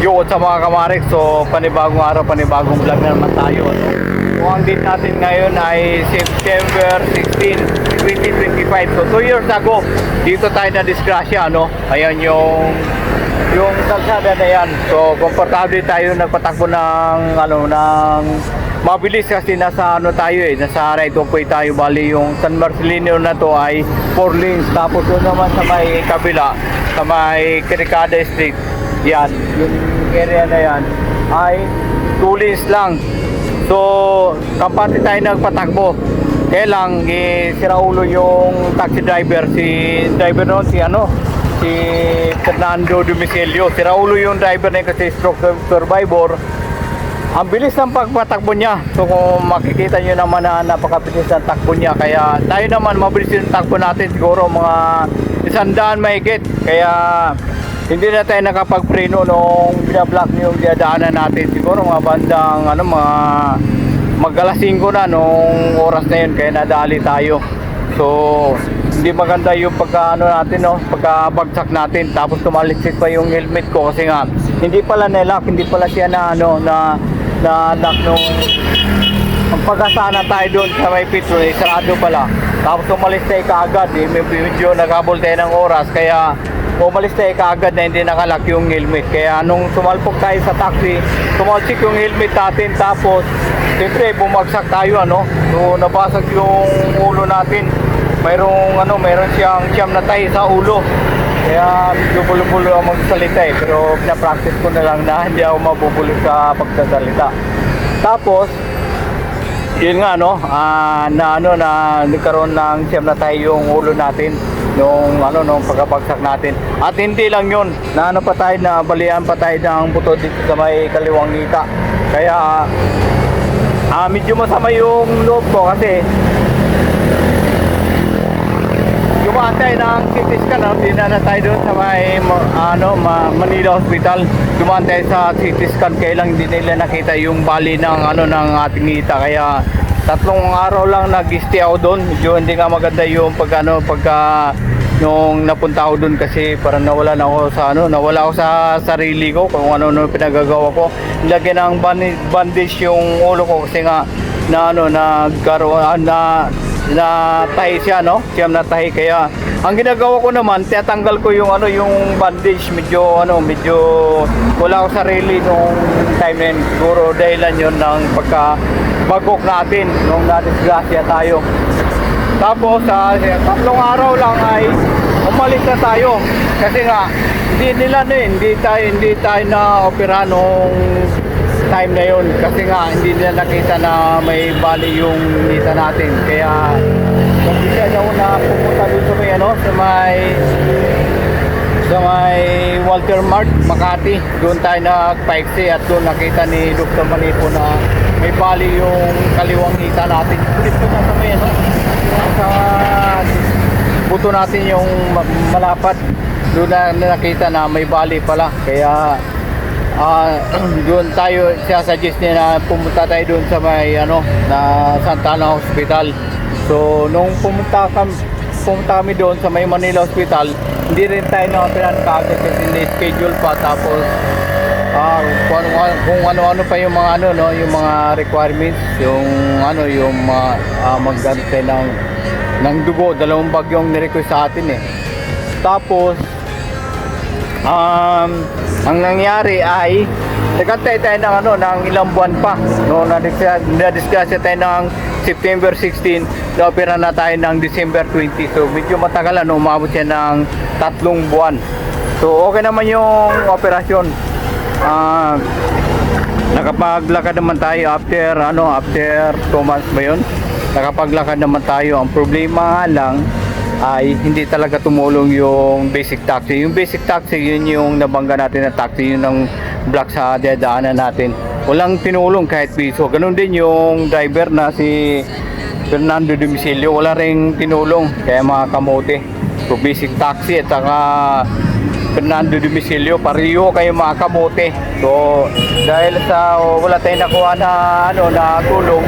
Yo, sa mga kamarik, so panibagong araw, panibagong vlog na naman tayo. So ang date natin ngayon ay September 16, 2025. So 2 years ago, dito tayo na disgrasya, ano? Ayan yung kalsada na yan. So komportable tayo nagpatakbo ng mabilis kasi nasa nasa right of way tayo. Bali yung San Marcelino na to ay 4 lanes. Tapos doon naman sa may kabila, sa may Cricada Street, yan, yung area na yan ay 2 lanes lang. So kapati tayo nagpatakbo, kaya lang sira ulo yung taxi driver, si Fernando Dumicelio. Sira ulo yung driver na yun kasi stroke survivor. Ang bilis ng pagpatakbo niya. So kung makikita nyo naman na napakabilis ng takbo niya. Kaya tayo naman mabilis yung takbo natin, siguro mga 100 mahigit. Kaya hindi na tayo nakapagpreno nung binablock yung diadaanan natin. Siguro mga bandang mga mag-alas 5 na nung oras na yun. Kaya nadali tayo. So hindi maganda yung pagkabagsak natin. Tapos tumalisik pa yung helmet ko kasi nga hindi pala nilock, hindi pala siya na lock nung pagkasana tayo doon sa may pitro, sarado pala. Tapos umalis tayo kaagad, medyo naghabol tayo ng oras, kaya umalis tayo kaagad na hindi nakalock yung helmet. Kaya nung sumalpok tayo sa taxi, tumalsik yung helmet natin, tapos siyempre bumagsak tayo, so nabasag yung ulo natin. Mayroon siyang na tayo sa ulo. Kaya medyo bulo-bulo ang magsalita pero pina-practice ko na lang na hindi ako mabubulo sa pagsasalita. Tapos yun nga nagkaroon ng siyam na tayo yung ulo natin nung pagkabagsak natin. At hindi lang yun, pa tayo, na balian pa tayo ng buto dito sa may kaliwang ngita. Kaya medyo masama yung loob ko kasi dumaan tayo ng CT scan, dinala tayo doon sa may Manila Hospital. Dumaan tayo sa CT scan, kaya lang hindi nila nakita yung bali ng ating ngita. Kaya 3 araw lang nag-stay ako doon. Medyo hindi nga maganda yung pagka nung napunta ako doon kasi parang nawala ako sa sarili ko kung ano pinagagawa ko. Nilagyan ng bandage yung ulo ko kasi nga tahi siya, siyam na tahi. Kaya ang ginagawa ko naman, tinatanggal ko yung bandage. Medyo wala ako sarili nung time na yun. Siguro dahilan yun ng pagkabagok natin nung nadisgrasya tayo. Tapos 3 araw lang ay umalis na tayo kasi nga hindi tayo na opera nung time na yun kasi nga hindi nila nakita na may bali yung ngita natin. Kaya kasi na pumunta doon sa may Walter Mart, Makati. Doon tayo nagpaiksi at doon nakita ni Dr. Manipo na may bali yung kaliwang ngita natin. Dito na sa may sa buto natin yung malapat. Doon na nakita na may bali pala. Kaya doon tayo, suggest niya na pumunta tayo doon sa may na Santa Ana Hospital. So nung pumunta kami doon sa may Manila Hospital, hindi rin tayo na-operan kaagad kasi hindi schedule pa. Tapos kung ano-ano pa yung mga yung mga requirements, yung maggante ng dugo, 2 bagyong ni-request sa atin Tapos ang nangyari ay nagkantay tayo ng ilang buwan pa. Na-disgrasya tayo ng September 16, na-opera na tayo ng December 20. So medyo matagal umabot siya ng 3 buwan. So okay naman yung operasyon. Nakapaglakad naman tayo after 2 months ba yun? Nakapaglakad naman tayo. Ang problema lang ay hindi talaga tumulong yung basic taxi. Yung basic taxi, yun yung nabangga natin na taxi, yun ang block sa dadaanan natin. Walang tinulong kahit piso. Ganun din yung driver na si Fernando Dumicelio, wala ring tinulong. Kaya mga kamote, so basic taxi at saka Fernando Dumicelio, pareho kayo mga kamote. So dahil sa wala tayong nakuha na tulong,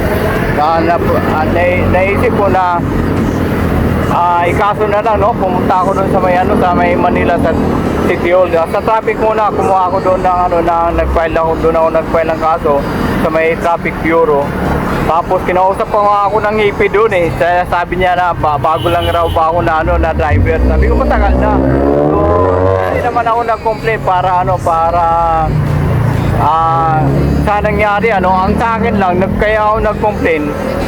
naisip ko na ikaso na lang, no? Pumunta ako doon sa may ano, sa may Manila sa City Hall. Sa traffic muna, kumuha ako doon ng ano, nag-file ng kaso sa may Traffic Bureau. Tapos kinausap ko nga ako ng IP doon eh. Sabi niya na bago lang raw ba ako na ano, na driver. Sabi ko matagal na. So, hindi naman ako nag-complain para sa nangyari ano, ang sa akin lang kaya ako nag-complain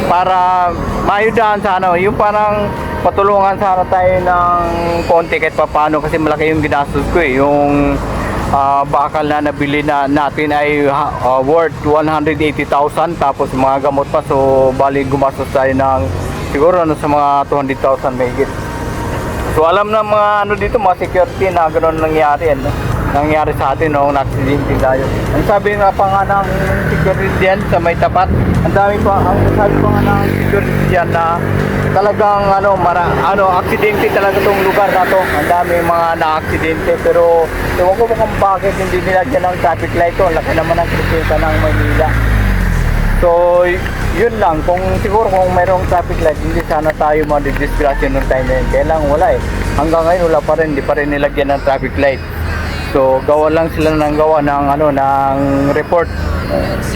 para maayudahan sana yung parang patulungan sana tayo ng konti kahit paano kasi malaki yung ginastos ko eh, yung bakal na nabili na natin ay worth 180,000 tapos mga gamot pa, so bali gumastos tayo ng siguro ano, sa mga 200,000 mahigit. So alam na mga ano dito, mga security na gano'n nangyari sa atin noong na-accidente tayo. Ang sabi nga pa nga ng security diyan sa may tapat, ang sabi pa nga ng security diyan na talagang aksidente talaga tong lugar na to. Ang dami mga na-aksidente pero ewan ko kung bakit hindi nilagyan ng traffic light to. Laki naman ang kritika ng Manila. So, yun lang. Siguro kung mayroong traffic light, hindi sana tayo madidisgrasya nung time na yun. Kaya lang wala eh. Hanggang ngayon wala pa rin, hindi pa rin nilagyan ng traffic light. So, gawa lang sila ng report.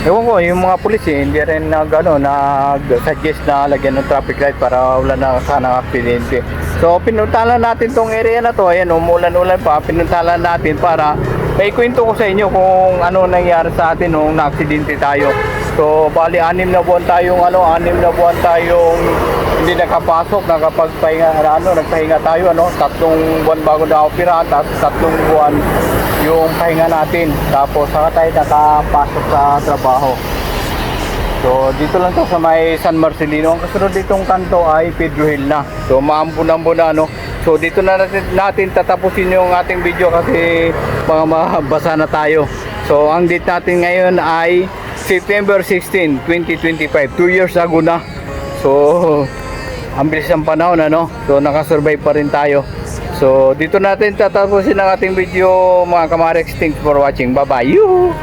Ewan ko, yung mga pulis eh, hindi rin nag-suggest na lagyan ng traffic light para wala na sana aksidente. So, pinuntahan natin tong area na to. Ayan, umulan-ulan pa. Pinuntahan natin para may kwento ko sa inyo kung ano nangyari sa atin nung na-aksidente tayo. So, bali 6 na buwan tayong hindi nakapasok, nagpahinga tayo 3 buwan bago na opera, tapos 3 buwan yung pahinga natin. Tapos saka tayo nakapasok sa trabaho. So, dito lang to sa may San Marcelino. Ang kasunod ditong kanto ay Pedro Hill na. So, maambun-ambun na no. So, dito na natin tatapusin yung ating video kasi mga mabasa na tayo. So, ang date natin ngayon ay September 16, 2025. 2 years ago na. So, ang bilis ng panahon ano. So, nakasurvive pa rin tayo. So, dito natin tatapusin ang ating video mga Kamarex. Thanks for watching. Bye-bye. Yuhu!